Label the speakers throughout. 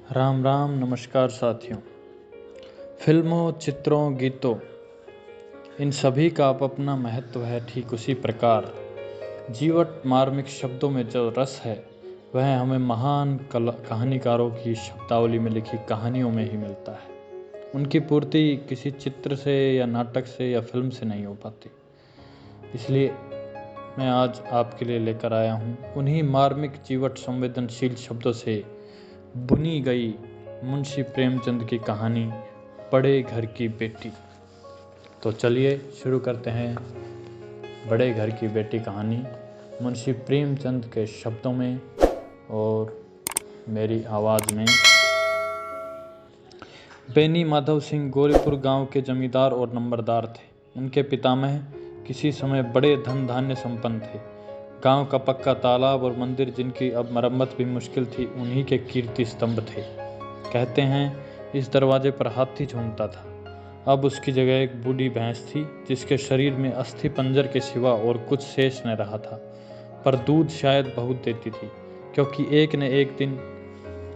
Speaker 1: राम राम, नमस्कार साथियों। फिल्मों, चित्रों, गीतों, इन सभी का अपना महत्व है। ठीक उसी प्रकार जीवट मार्मिक शब्दों में जो रस है वह हमें महान कहानीकारों की शब्दावली में लिखी कहानियों में ही मिलता है। उनकी पूर्ति किसी चित्र से या नाटक से या फिल्म से नहीं हो पाती। इसलिए मैं आज आपके लिए लेकर आया हूँ उन्हीं मार्मिक जीवट संवेदनशील शब्दों से बुनी गई मुंशी प्रेमचंद की कहानी बड़े घर की बेटी। तो चलिए शुरू करते हैं बड़े घर की बेटी कहानी मुंशी प्रेमचंद के शब्दों में और मेरी आवाज़ में। बेनी माधव सिंह गौरीपुर गांव के जमींदार और नंबरदार थे। उनके पितामह किसी समय बड़े धन धान्य संपन्न थे। गांव का पक्का तालाब और मंदिर, जिनकी अब मरम्मत भी मुश्किल थी, उन्हीं के कीर्ति स्तंभ थे। कहते हैं इस दरवाजे पर हाथी झूमता था। अब उसकी जगह एक बूढ़ी भैंस थी जिसके शरीर में अस्थि पंजर के सिवा और कुछ शेष न रहा था, पर दूध शायद बहुत देती थी, क्योंकि एक न एक दिन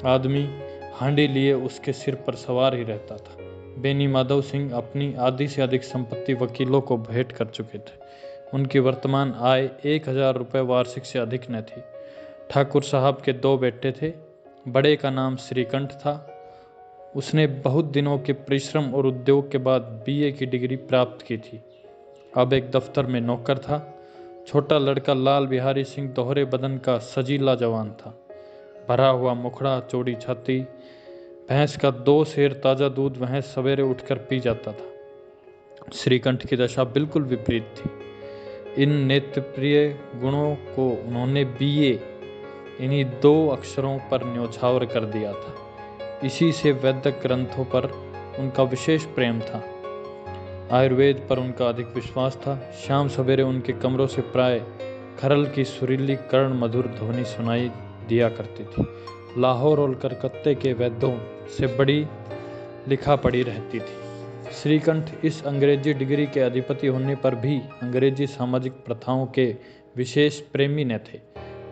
Speaker 1: आदमी हांडी लिए उसके सिर पर सवार ही रहता था। बेनी माधव सिंह अपनी आधी से अधिक संपत्ति वकीलों को भेंट कर चुके थे। उनकी वर्तमान आय 1000 रुपये वार्षिक से अधिक न थी। ठाकुर साहब के 2 बेटे थे। बड़े का नाम श्रीकंठ था। उसने बहुत दिनों के परिश्रम और उद्योग के बाद बीए की डिग्री प्राप्त की थी। अब एक दफ्तर में नौकर था। छोटा लड़का लाल बिहारी सिंह दोहरे बदन का सजीला जवान था। भरा हुआ मुखड़ा, चौड़ी छाती, भैंस का 2 सेर ताज़ा दूध वह सवेरे उठकर पी जाता था। श्रीकंठ की दशा बिल्कुल विपरीत थी। इन नेत्रप्रिय गुणों को उन्होंने बीए इन्हीं 2 अक्षरों पर न्योछावर कर दिया था। इसी से वैदिक ग्रंथों पर उनका विशेष प्रेम था। आयुर्वेद पर उनका अधिक विश्वास था। शाम सवेरे उनके कमरों से प्राय खरल की सुरीली कर्ण मधुर ध्वनि सुनाई दिया करती थी। लाहौर और कलकत्ते के वैद्यों से बड़ी लिखा पड़ी रहती थी। श्रीकंठ इस अंग्रेजी डिग्री के अधिपति होने पर भी अंग्रेजी सामाजिक प्रथाओं के विशेष प्रेमी न थे,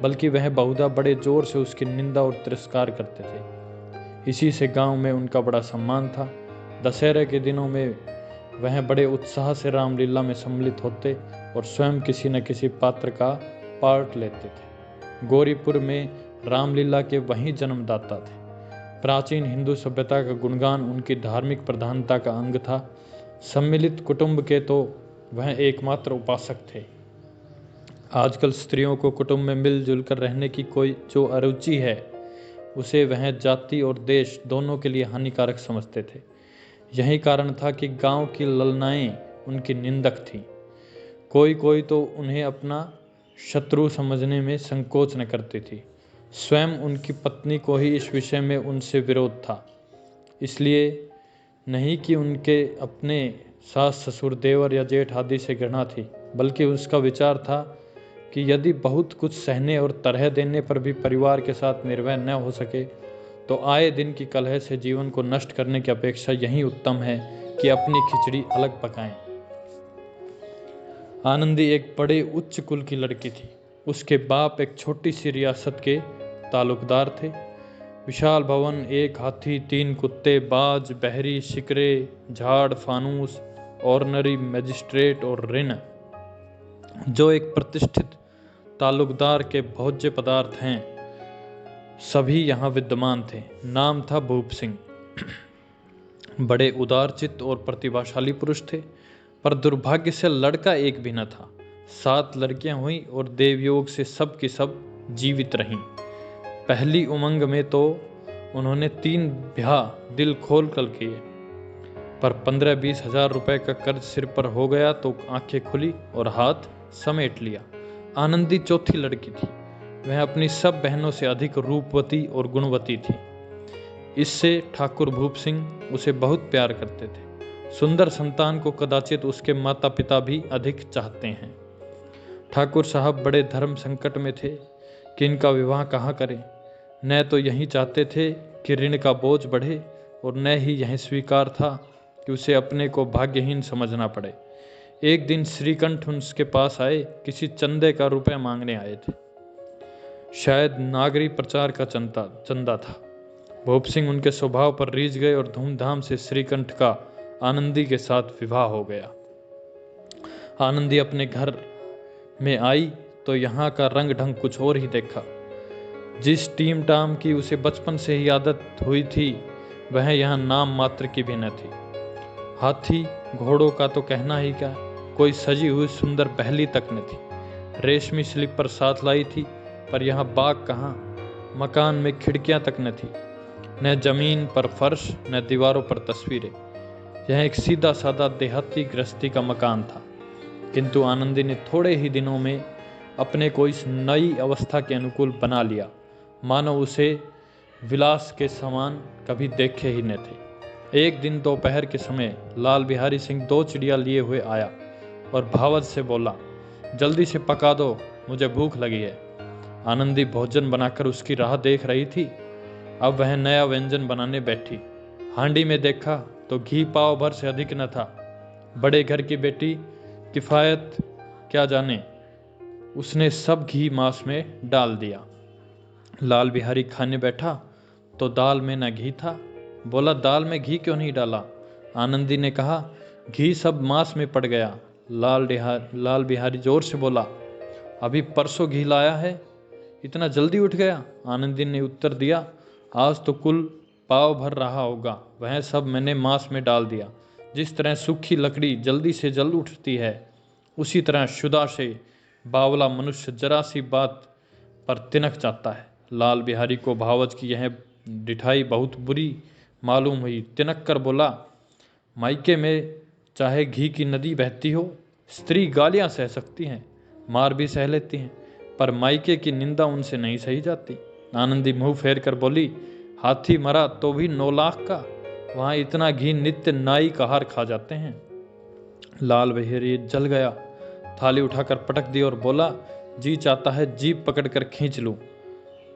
Speaker 1: बल्कि वह बहुधा बड़े जोर से उसकी निंदा और तिरस्कार करते थे। इसी से गांव में उनका बड़ा सम्मान था। दशहरे के दिनों में वह बड़े उत्साह से रामलीला में सम्मिलित होते और स्वयं किसी न किसी पात्र का पार्ट लेते थे। गौरीपुर में रामलीला के वही जन्मदाता थे। प्राचीन हिंदू सभ्यता का गुणगान उनकी धार्मिक प्रधानता का अंग था। सम्मिलित कुटुंब के तो वह एकमात्र उपासक थे। आजकल स्त्रियों को कुटुंब में मिलजुल कर रहने की कोई जो अरुचि है, उसे वह जाति और देश दोनों के लिए हानिकारक समझते थे। यही कारण था कि गांव की ललनाएं उनकी निंदक थीं। कोई तो उन्हें अपना शत्रु समझने में संकोच न करती थी। स्वयं उनकी पत्नी को ही इस विषय में उनसे विरोध था। इसलिए नहीं कि उनके अपने सास ससुर, देवर या जेठ आदि से घृणा थी, बल्कि उसका विचार था कि यदि बहुत कुछ सहने और तरह देने पर भी परिवार के साथ निर्भय न हो सके, तो आए दिन की कलह से जीवन को नष्ट करने की अपेक्षा यही उत्तम है कि अपनी खिचड़ी अलग पकाएं। आनंदी एक बड़े उच्च कुल की लड़की थी। उसके बाप एक छोटी सी रियासत के तालुकदार थे। विशाल भवन, 1 हाथी, 3 कुत्ते, बाज, बहरी, शिकरे, झाड़, फानूस, ऑर्डनरी मजिस्ट्रेट और ऋण, जो एक प्रतिष्ठित तालुकदार के भोज्य पदार्थ हैं, सभी यहाँ विद्यमान थे। नाम था भूप सिंह। बड़े उदारचित्त और प्रतिभाशाली पुरुष थे, पर दुर्भाग्य से लड़का एक भी न था। 7 लड़कियां हुई और देवयोग से सब की सब जीवित रहीं। पहली उमंग में तो उन्होंने 3 ब्याह दिल खोल कर किए, पर 15-20 हजार रुपए का कर्ज सिर पर हो गया तो आंखें खुली और हाथ समेट लिया। आनंदी चौथी लड़की थी। वह अपनी सब बहनों से अधिक रूपवती और गुणवती थी। इससे ठाकुर भूप सिंह उसे बहुत प्यार करते थे। सुंदर संतान को कदाचित उसके माता पिता भी अधिक चाहते हैं। ठाकुर साहब बड़े धर्म संकट में थे कि इनका विवाह कहाँ करें। न तो यही चाहते थे कि ऋण का बोझ बढ़े, और न ही यह स्वीकार था कि उसे अपने को भाग्यहीन समझना पड़े। एक दिन श्रीकंठ उसके पास आए। किसी चंदे का रुपया मांगने आए थे। शायद नागरी प्रचार का चंदा था। भूप सिंह उनके स्वभाव पर रीझ गए और धूमधाम से श्रीकंठ का आनंदी के साथ विवाह हो गया। आनंदी अपने घर में आई तो यहाँ का रंग ढंग कुछ और ही देखा। जिस टीम टाम की उसे बचपन से ही आदत हुई थी वह यहाँ नाम मात्र की भी न थी। हाथी घोड़ों का तो कहना ही क्या, कोई सजी हुई सुंदर पहली तक न थी। रेशमी स्लीपर साथ लाई थी पर यहाँ बाग कहाँ, मकान में खिड़कियां तक न थी, न जमीन पर फर्श न दीवारों पर तस्वीरें। यह एक सीधा साधा देहाती गृहस्थी का मकान था, किंतु आनंदी ने थोड़े ही दिनों में अपने को इस नई अवस्था के अनुकूल बना लिया, मानो उसे विलास के समान कभी देखे ही न थे। एक दिन दोपहर के समय लाल बिहारी सिंह 2 चिड़िया लिए हुए आया और भावज से बोला, जल्दी से पका दो, मुझे भूख लगी है। आनंदी भोजन बनाकर उसकी राह देख रही थी। अब वह नया व्यंजन बनाने बैठी। हांडी में देखा तो घी पाव भर से अधिक न था। बड़े घर की बेटी किफायत क्या जाने, उसने सब घी मांस में डाल दिया। लाल बिहारी खाने बैठा तो दाल में न घी था। बोला, दाल में घी क्यों नहीं डाला? आनंदी ने कहा, घी सब मांस में पड़ गया। लाल बिहारी जोर से बोला, अभी परसों घी लाया है, इतना जल्दी उठ गया? आनंदी ने उत्तर दिया, आज तो कुल पाव भर रहा होगा, वह सब मैंने मांस में डाल दिया। जिस तरह सूखी लकड़ी जल्दी से जल उठती है, उसी तरह शुदा से बावला मनुष्य जरा सी बात पर तिनक जाता है। लाल बिहारी को भावज की यह डिठाई बहुत बुरी मालूम हुई। तिनक कर बोला, मायके में चाहे घी की नदी बहती हो, स्त्री गालियां सह सकती हैं, मार भी सह लेती हैं, पर मायके की निंदा उनसे नहीं सही जाती। आनंदी मुंह फेर कर बोली, हाथी मरा तो भी 9 लाख का, वहां इतना घी नित्य नाई कहार खा जाते हैं। लाल बिहारी जल गया, थाली उठाकर पटक दी और बोला, जी चाहता है जीभ पकड़कर खींच लूं।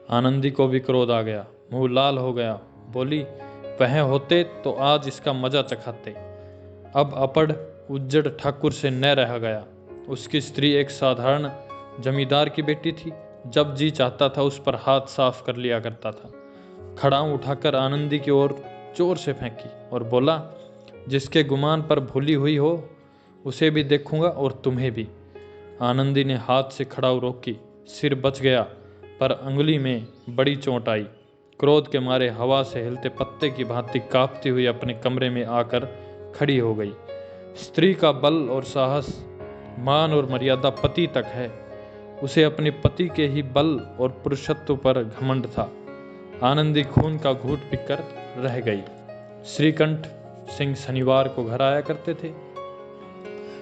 Speaker 1: आनंदी को भी क्रोध आ गया, मुंह लाल हो गया। बोली, वह होते तो आज इसका मजा चखाते। अब अपड़ उज्जड़ ठाकुर से न रह गया। उसकी स्त्री एक साधारण जमींदार की बेटी थी। जब जी चाहता था उस पर हाथ साफ कर लिया करता था। खड़ाऊं उठाकर आनंदी की ओर जोर से फेंकी और बोला, जिसके गुमान पर भूली हुई हो उसे भी देखूंगा और तुम्हें भी। आनंदी ने हाथ से खड़ाऊ रोकी। सिर बच गया पर अंगुली में बड़ी चोट आई। क्रोध के मारे हवा से हिलते पत्ते की भांति कांपती हुई अपने कमरे में आकर खड़ी हो गई। स्त्री का बल और साहस, मान और मर्यादा पति तक है। उसे अपने पति के ही बल और पुरुषत्व पर घमंड था। आनंदी खून का घूंट पीकर रह गई। श्रीकंठ सिंह शनिवार को घर आया करते थे।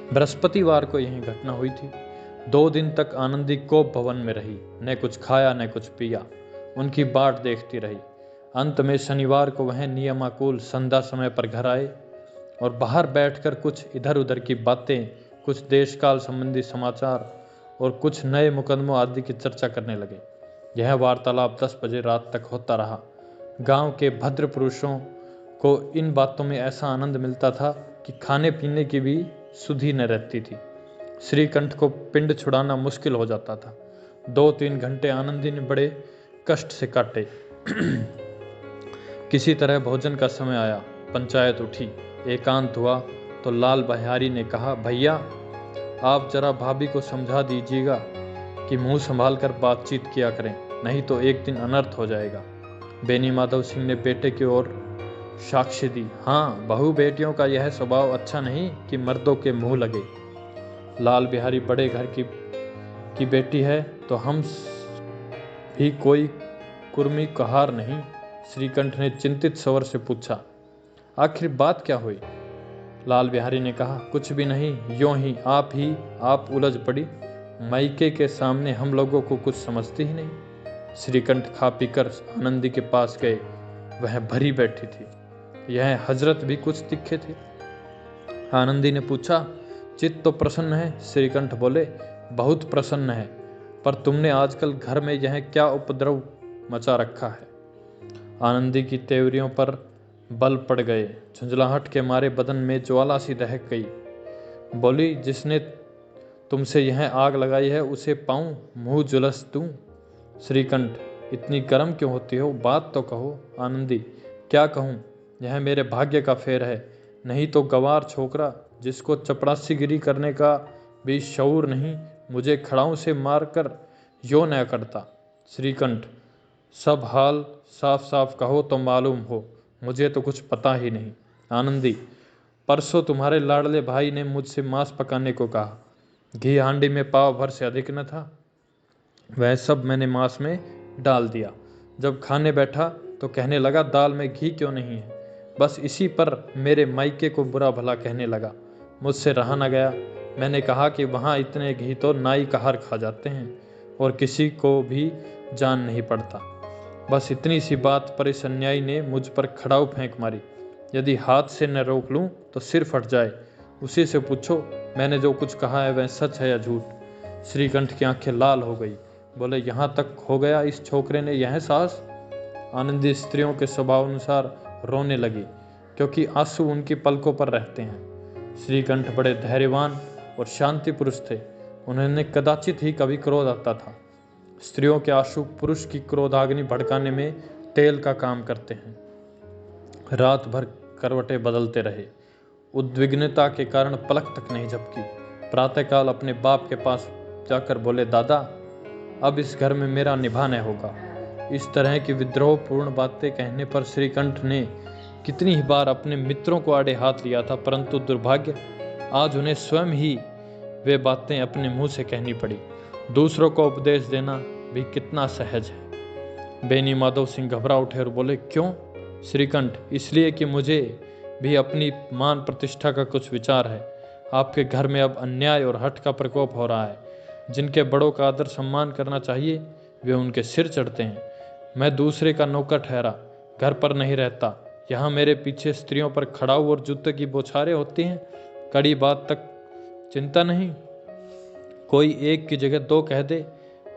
Speaker 1: बृहस्पतिवार को यही घटना हुई थी। 2 दिन तक आनंदी कोप भवन में रही, न कुछ खाया न कुछ पिया, उनकी बाट देखती रही। अंत में शनिवार को वह नियमानुकूल संध्या समय पर घर आए और बाहर बैठकर कुछ इधर उधर की बातें, कुछ देशकाल संबंधी समाचार और कुछ नए मुकदमों आदि की चर्चा करने लगे। यह वार्तालाप 10 बजे रात तक होता रहा। गांव के भद्र पुरुषों को इन बातों में ऐसा आनंद मिलता था कि खाने पीने की भी सुधि न रहती थी। श्रीकंठ को पिंड छुड़ाना मुश्किल हो जाता था। 2-3 घंटे आनंदी ने बड़े कष्ट से काटे। किसी तरह भोजन का समय आया, पंचायत उठी, एकांत हुआ तो लाल बिहारी ने कहा, भैया आप जरा भाभी को समझा दीजिएगा कि मुंह संभाल कर बातचीत किया करें, नहीं तो एक दिन अनर्थ हो जाएगा। बेनी माधव सिंह ने बेटे की ओर साक्ष्य दी, हाँ, बहू बेटियों का यह स्वभाव अच्छा नहीं कि मर्दों के मुंह लगे। लाल बिहारी बड़े घर की बेटी है तो हम भी कोई कुर्मी कहार नहीं। श्रीकंठ ने चिंतित स्वर से पूछा, आखिर बात क्या हुई? लाल बिहारी ने कहा, कुछ भी नहीं, यूं ही आप उलझ पड़ी। मायके के सामने हम लोगों को कुछ समझती ही नहीं। श्रीकंठ खा पीकर आनंदी के पास गए। वह भरी बैठी थी। यह हजरत भी कुछ तिखे थे। आनंदी ने पूछा, चित्त तो प्रसन्न है? श्रीकंठ बोले, बहुत प्रसन्न है, पर तुमने आजकल घर में यह क्या उपद्रव मचा रखा है? आनंदी की तेवरियों पर बल पड़ गए। झुंझलाहट के मारे बदन में ज्वाला सी दहक गई। बोली, जिसने तुमसे यह आग लगाई है उसे पाऊं मुंह जुलस दूं? श्रीकंठ इतनी गर्म क्यों होती हो? बात तो कहो। आनंदी, क्या कहूँ? यह मेरे भाग्य का फेर है। नहीं तो गंवार छोकरा जिसको चपरासीगिरी करने का भी शऊर नहीं, मुझे खड़ाऊ से मारकर यो न करता। श्रीकंठ, सब हाल साफ साफ कहो तो मालूम हो, मुझे तो कुछ पता ही नहीं। आनंदी, परसों तुम्हारे लाडले भाई ने मुझसे मांस पकाने को कहा। घी हांडी में पाव भर से अधिक न था। वह सब मैंने मांस में डाल दिया। जब खाने बैठा तो कहने लगा दाल में घी क्यों नहीं है। बस इसी पर मेरे मायके को बुरा भला कहने लगा। मुझसे रहा न गया। मैंने कहा कि वहाँ इतने घी तो नाई कहार खा जाते हैं और किसी को भी जान नहीं पड़ता। बस इतनी सी बात पर इस अन्यायी ने मुझ पर खड़ाऊ फेंक मारी। यदि हाथ से न रोक लूँ तो सिर फट जाए। उसी से पूछो मैंने जो कुछ कहा है वह सच है या झूठ। श्रीकंठ की आंखें लाल हो गई। बोले, यहाँ तक हो गया इस छोकरे ने यह साहस? आनंदी स्त्रियों के स्वभाव अनुसार रोने लगी, क्योंकि आंसू उनकी पलकों पर रहते हैं। श्रीकंठ बड़े धैर्यवान और शांति पुरुष थे। उन्होंने कदाचित ही कभी क्रोध आता था। स्त्रियों के आंसू पुरुष की क्रोधाग्नि भड़काने में तेल का काम करते हैं। रात भर करवटें बदलते रहे। उद्विग्नता के कारण पलक तक नहीं झपकी। प्रातःकाल अपने बाप के पास जाकर बोले, दादा, अब इस घर में मेरा निभाना होगा। इस तरह की विद्रोहपूर्ण बातें कहने पर श्रीकंठ ने कितनी ही बार अपने मित्रों को आड़े हाथ लिया था, परंतु दुर्भाग्य आज उन्हें स्वयं ही वे बातें अपने मुंह से कहनी पड़ी। दूसरों को उपदेश देना भी कितना सहज है। बेनी माधव सिंह घबरा उठे और बोले, क्यों? श्रीकंठ, इसलिए कि मुझे भी अपनी मान प्रतिष्ठा का कुछ विचार है। आपके घर में अब अन्याय और हठ का प्रकोप हो रहा है। जिनके बड़ों का आदर सम्मान करना चाहिए वे उनके सिर चढ़ते हैं। मैं दूसरे का नौकर ठहरा, घर पर नहीं रहता। यहाँ मेरे पीछे स्त्रियों पर खड़ाऊ और जूते की बौछारें होती हैं। कड़ी बात तक चिंता नहीं, कोई एक की जगह दो कह दे,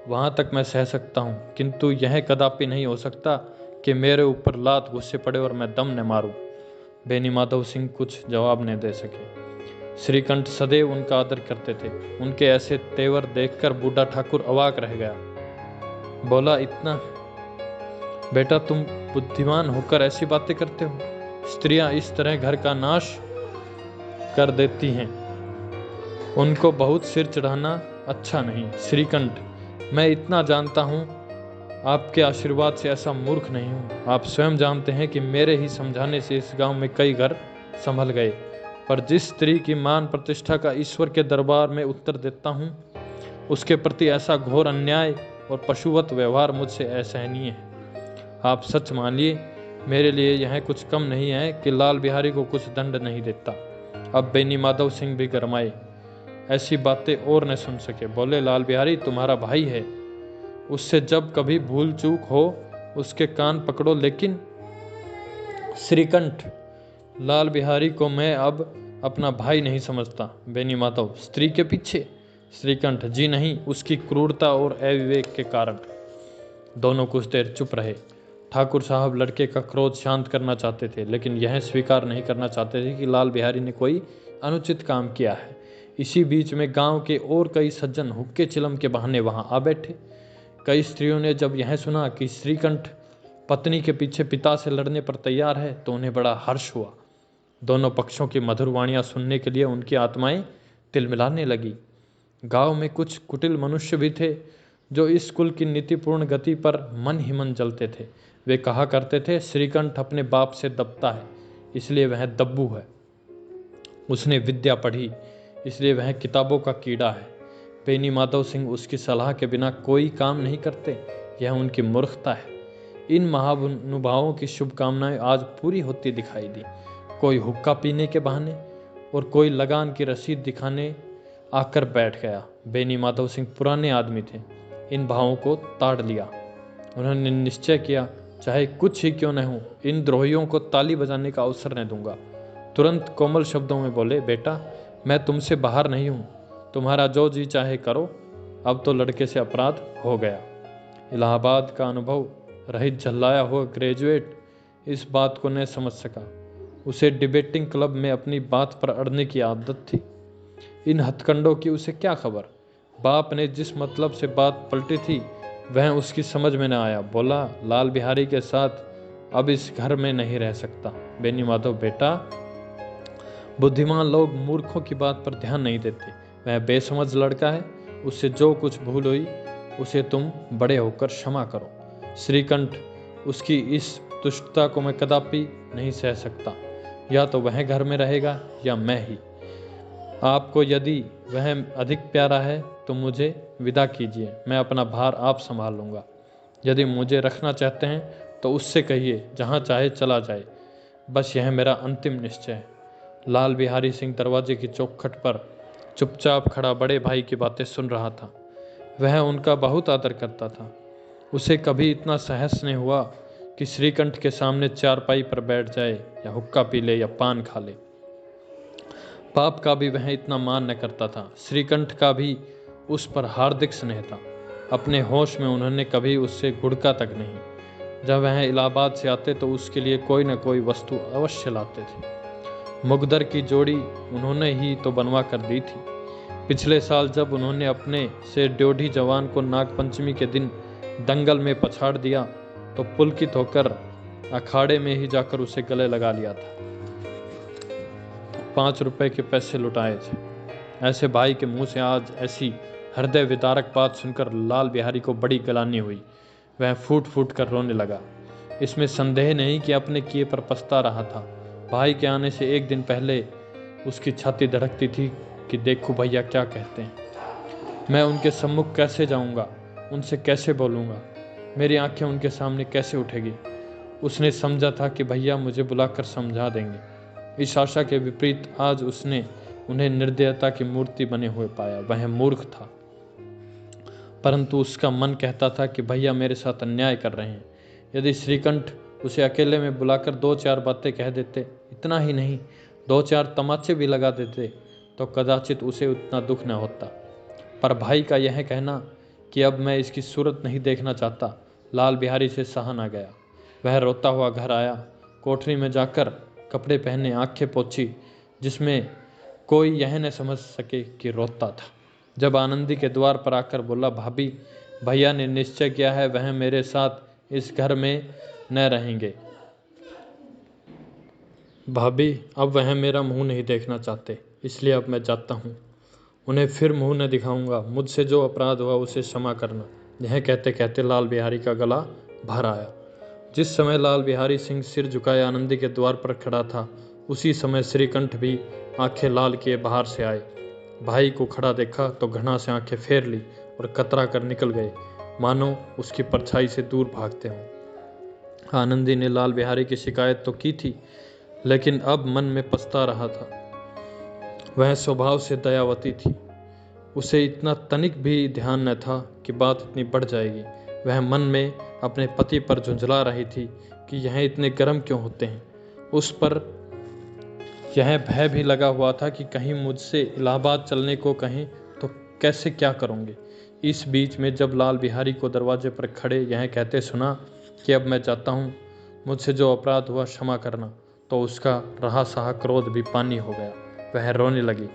Speaker 1: वहाँ तक मैं सह सकता हूँ, किंतु यह कदापि नहीं हो सकता कि मेरे ऊपर लात गुस्से पड़े और मैं दम न मारूं। बेनी माधव सिंह कुछ जवाब न दे सके। श्रीकंठ सदैव उनका आदर करते थे। उनके ऐसे तेवर देखकर बूढ़ा ठाकुर अवाक रह गया। बोला, इतना बेटा तुम बुद्धिमान होकर ऐसी बातें करते हो? स्त्रियां इस तरह घर का नाश कर देती हैं, उनको बहुत सिर चढ़ाना अच्छा नहीं। श्रीकंठ, मैं इतना जानता हूँ, आपके आशीर्वाद से ऐसा मूर्ख नहीं हूँ। आप स्वयं जानते हैं कि मेरे ही समझाने से इस गांव में कई घर संभल गए, पर जिस स्त्री की मान प्रतिष्ठा का ईश्वर के दरबार में उत्तर देता हूँ, उसके प्रति ऐसा घोर अन्याय और पशुवत व्यवहार मुझसे असहनीय है। आप सच मानिए, मेरे लिए यह कुछ कम नहीं है कि लाल बिहारी को कुछ दंड नहीं देता। अब बेनी माधव सिंह भी गरमाए, ऐसी बातें और न सुन सके। बोले, लाल बिहारी तुम्हारा भाई है, उससे जब कभी भूल चूक हो उसके कान पकड़ो। लेकिन श्रीकंठ, लाल बिहारी को मैं अब अपना भाई नहीं समझता। बेनी माधव, स्त्री के पीछे? श्रीकंठ, जी नहीं, उसकी क्रूरता और अविवेक के कारण। दोनों कुछ देर चुप रहे। ठाकुर साहब लड़के का क्रोध शांत करना चाहते थे, लेकिन यह स्वीकार नहीं करना चाहते थे कि लाल बिहारी ने कोई अनुचित काम किया है। इसी बीच में गांव के और कई सज्जन हुक्के चिलम के बहाने वहां आ बैठे। कई स्त्रियों ने जब यह सुना कि श्रीकंठ पत्नी के पीछे पिता से लड़ने पर तैयार है तो उन्हें बड़ा हर्ष हुआ। दोनों पक्षों की मधुर वाणियां सुनने के लिए उनकी आत्माएं तिलमिलाने लगी। गांव में कुछ कुटिल मनुष्य भी थे जो इस कुल की नीतिपूर्ण गति पर मन ही मन जलते थे। वे कहा करते थे, श्रीकंठ अपने बाप से दबता है इसलिए वह दब्बू है, उसने विद्या पढ़ी इसलिए वह किताबों का कीड़ा है। बेनी माधव सिंह उसकी सलाह के बिना कोई काम नहीं करते, यह उनकी मूर्खता है। इन महानुभावों की शुभकामनाएं आज पूरी होती दिखाई दी। कोई हुक्का पीने के बहाने और कोई लगान की रसीद दिखाने आकर बैठ गया। बेनी माधव सिंह पुराने आदमी थे, इन भावों को ताड़ लिया। उन्होंने निश्चय किया, चाहे कुछ ही क्यों न हो, इन द्रोहियों को ताली बजाने का अवसर न दूंगा। तुरंत कोमल शब्दों में बोले, बेटा मैं तुमसे बाहर नहीं हूँ, तुम्हारा जो जी चाहे करो। अब तो लड़के से अपराध हो गया। इलाहाबाद का अनुभव रहित झल्लाया हुआ ग्रेजुएट इस बात को न समझ सका। उसे डिबेटिंग क्लब में अपनी बात पर अड़ने की आदत थी। इन हथकंडों की उसे क्या खबर। बाप ने जिस मतलब से बात पलटी थी वह उसकी समझ में न आया। बोला, लाल बिहारी के साथ अब इस घर में नहीं रह सकता। बेनी माधव, बेटा, बुद्धिमान लोग मूर्खों की बात पर ध्यान नहीं देते। वह बेसमझ लड़का है, उससे जो कुछ भूल हुई उसे तुम बड़े होकर क्षमा करो। श्रीकंठ, उसकी इस दुष्टता को मैं कदापि नहीं सह सकता। या तो वह घर में रहेगा या मैं ही। आपको यदि वह अधिक प्यारा है तो मुझे विदा कीजिए, मैं अपना भार आप संभाल लूँगा। यदि मुझे रखना चाहते हैं तो उससे कहिए जहाँ चाहे चला जाए। बस यह मेरा अंतिम निश्चय है। लाल बिहारी सिंह दरवाजे की चौखट पर चुपचाप खड़ा बड़े भाई की बातें सुन रहा था। वह उनका बहुत आदर करता था। उसे कभी इतना साहस नहीं हुआ कि श्रीकंठ के सामने चारपाई पर बैठ जाए या हुक्का पी ले या पान खा ले। बाप का भी वह इतना मान न करता था। श्रीकंठ का भी उस पर हार्दिक स्नेह था। अपने होश में उन्होंने कभी उससे गुड़का तक नहीं। जब वह इलाहाबाद से आते तो उसके लिए कोई न कोई वस्तु अवश्य लाते थे। मुगदर की जोड़ी उन्होंने ही तो बनवा कर दी थी। पिछले साल जब उन्होंने अपने से ड्योढ़ी जवान को नागपंचमी के दिन दंगल में पछाड़ दिया तो पुलकित होकर अखाड़े में ही जाकर उसे गले लगा लिया था। 5 रुपए के पैसे लुटाए थे। ऐसे भाई के मुंह से आज ऐसी हृदय विदारक बात सुनकर लाल बिहारी को बड़ी गलानी हुई। वह फूट फूट कर रोने लगा। इसमें संदेह नहीं कि अपने किए पर पछता रहा था। भाई के आने से एक दिन पहले उसकी छाती धड़कती थी कि देखो भैया क्या कहते हैं। मैं उनके सम्मुख कैसे जाऊंगा, उनसे कैसे बोलूंगा, मेरी आंखें उनके सामने कैसे उठेगी। उसने समझा था कि भैया मुझे बुलाकर समझा देंगे। इस आशा के विपरीत आज उसने उन्हें निर्दयता की मूर्ति बने हुए पाया। वह मूर्ख था, परंतु उसका मन कहता था कि भैया मेरे साथ अन्याय कर रहे हैं। यदि श्रीकंठ उसे अकेले में बुलाकर 2-4 बातें कह देते, इतना ही नहीं 2-4 तमाचे भी लगा देते, तो कदाचित उसे उतना दुख न होता। पर भाई का यह कहना कि अब मैं इसकी सूरत नहीं देखना चाहता, लाल बिहारी से सहा न गया। वह रोता हुआ घर आया। कोठरी में जाकर कपड़े पहने, आंखें पोंछी, जिसमें कोई यह न समझ सके कि रोता था। जब आनंदी के द्वार पर आकर बोला, भाभी, भैया ने निश्चय किया है वह मेरे साथ इस घर में न रहेंगे। भाभी, अब वह मेरा मुंह नहीं देखना चाहते, इसलिए अब मैं जाता हूँ। उन्हें फिर मुंह न दिखाऊंगा। मुझसे जो अपराध हुआ उसे क्षमा करना। यह कहते कहते लाल बिहारी का गला भर आया। जिस समय लाल बिहारी सिंह सिर झुकाए आनंदी के द्वार पर खड़ा था, उसी समय श्रीकंठ भी आंखें लाल किए बाहर से आए। भाई को खड़ा देखा तो घृणा से आंखें फेर ली और कतरा कर निकल गए, मानो उसकी परछाई से दूर भागते हों। आनंदी ने लाल बिहारी की शिकायत तो की थी, लेकिन अब मन में पछता रहा था। वह स्वभाव से दयावती थी। उसे इतना तनिक भी ध्यान न था कि बात इतनी बढ़ जाएगी। वह मन में अपने पति पर झुंझला रही थी कि यह इतने गर्म क्यों होते हैं। उस पर यह भय भी लगा हुआ था कि कहीं मुझसे इलाहाबाद चलने को कहें तो कैसे क्या करूँगी। इस बीच में जब लाल बिहारी को दरवाजे पर खड़े यह कहते सुना कि अब मैं जाता हूँ, मुझसे जो अपराध हुआ क्षमा करना, तो उसका रहा सहा क्रोध भी पानी हो गया। वह रोने लगी।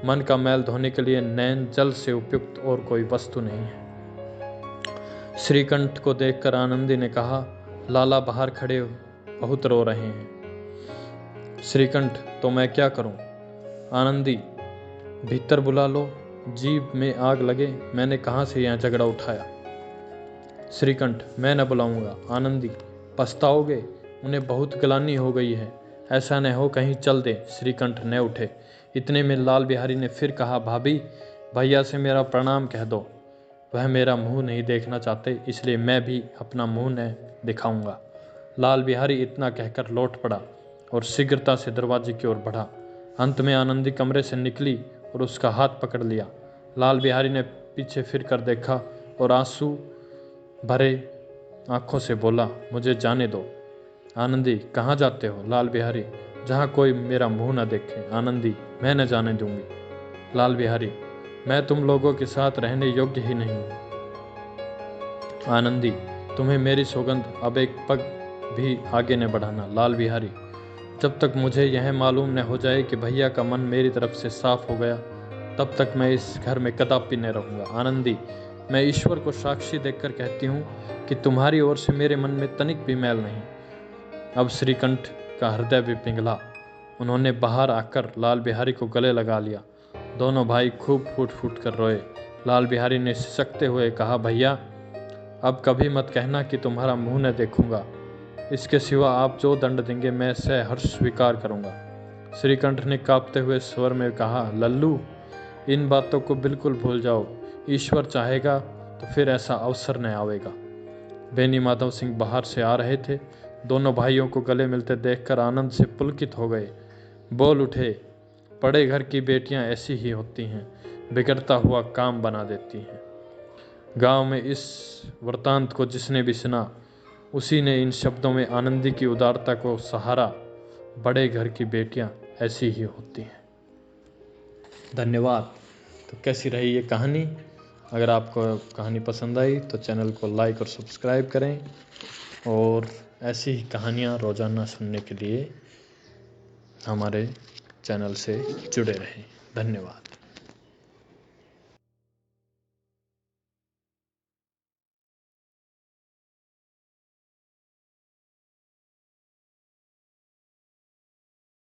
Speaker 1: मन का मैल धोने के लिए नैन जल से उपयुक्त और कोई वस्तु नहीं है। श्रीकंठ को देखकर आनंदी ने कहा, लाला बाहर खड़े बहुत रो रहे हैं। श्रीकंठ, तो मैं क्या करूं? आनंदी, भीतर बुला लो, जीभ में आग लगे, मैंने कहाँ से यह झगड़ा उठाया। श्रीकंठ, मैं न बुलाऊंगा। आनंदी, पछताओगे, उन्हें बहुत गलानी हो गई है, ऐसा न हो कहीं चल दे। श्रीकंठ न उठे। इतने में लाल बिहारी ने फिर कहा, भाभी, भैया से मेरा प्रणाम कह दो। वह मेरा मुंह नहीं देखना चाहते, इसलिए मैं भी अपना मुंह न दिखाऊंगा। लाल बिहारी इतना कहकर लौट पड़ा और शीघ्रता से दरवाजे की ओर बढ़ा। अंत में आनंदी कमरे से निकली और उसका हाथ पकड़ लिया। लाल बिहारी ने पीछे फिर कर देखा और आंसू भरे आंखों से बोला, मुझे जाने दो। आनंदी, कहाँ जाते हो? लाल बिहारी, जहाँ कोई मेरा मुंह न देखे। आनंदी, मैं न जाने दूंगी। लाल बिहारी, मैं तुम लोगों के साथ रहने योग्य ही नहीं हूँ। आनंदी, तुम्हें मेरी सौगंध, अब एक पग भी आगे न बढ़ाना। लाल बिहारी, जब तक मुझे यह मालूम न हो जाए कि भैया का मन मेरी तरफ से साफ हो गया, तब तक मैं इस घर में कदापि न रहूँगा। आनंदी, मैं ईश्वर को साक्षी देखकर कहती हूँ कि तुम्हारी ओर से मेरे मन में तनिक भी मैल नहीं। अब श्रीकंठ का हृदय भी पिघला। उन्होंने बाहर आकर लाल बिहारी को गले लगा लिया। दोनों भाई खूब फूट फूट कर रोए। लाल बिहारी ने सिसकते हुए कहा, भैया अब कभी मत कहना कि तुम्हारा मुंह न देखूंगा। इसके सिवा आप जो दंड देंगे मैं सहर्ष स्वीकार करूंगा। श्रीकंठ ने कांपते हुए स्वर में कहा, लल्लू इन बातों को बिल्कुल भूल जाओ। ईश्वर चाहेगा तो फिर ऐसा अवसर न आवेगा। बेनी माधव सिंह बाहर से आ रहे थे। दोनों भाइयों को गले मिलते देखकर आनंद से पुलकित हो गए। बोल उठे, बड़े घर की बेटियां ऐसी ही होती हैं, बिगड़ता हुआ काम बना देती हैं। गांव में इस वृतांत को जिसने भी सुना उसी ने इन शब्दों में आनंदी की उदारता को सहारा। बड़े घर की बेटियां ऐसी ही होती हैं। धन्यवाद। तो कैसी रही ये कहानी? अगर आपको कहानी पसंद आई तो चैनल को लाइक और सब्सक्राइब करें और ऐसी ही कहानियाँ रोज़ाना सुनने के लिए हमारे चैनल से जुड़े रहें। धन्यवाद।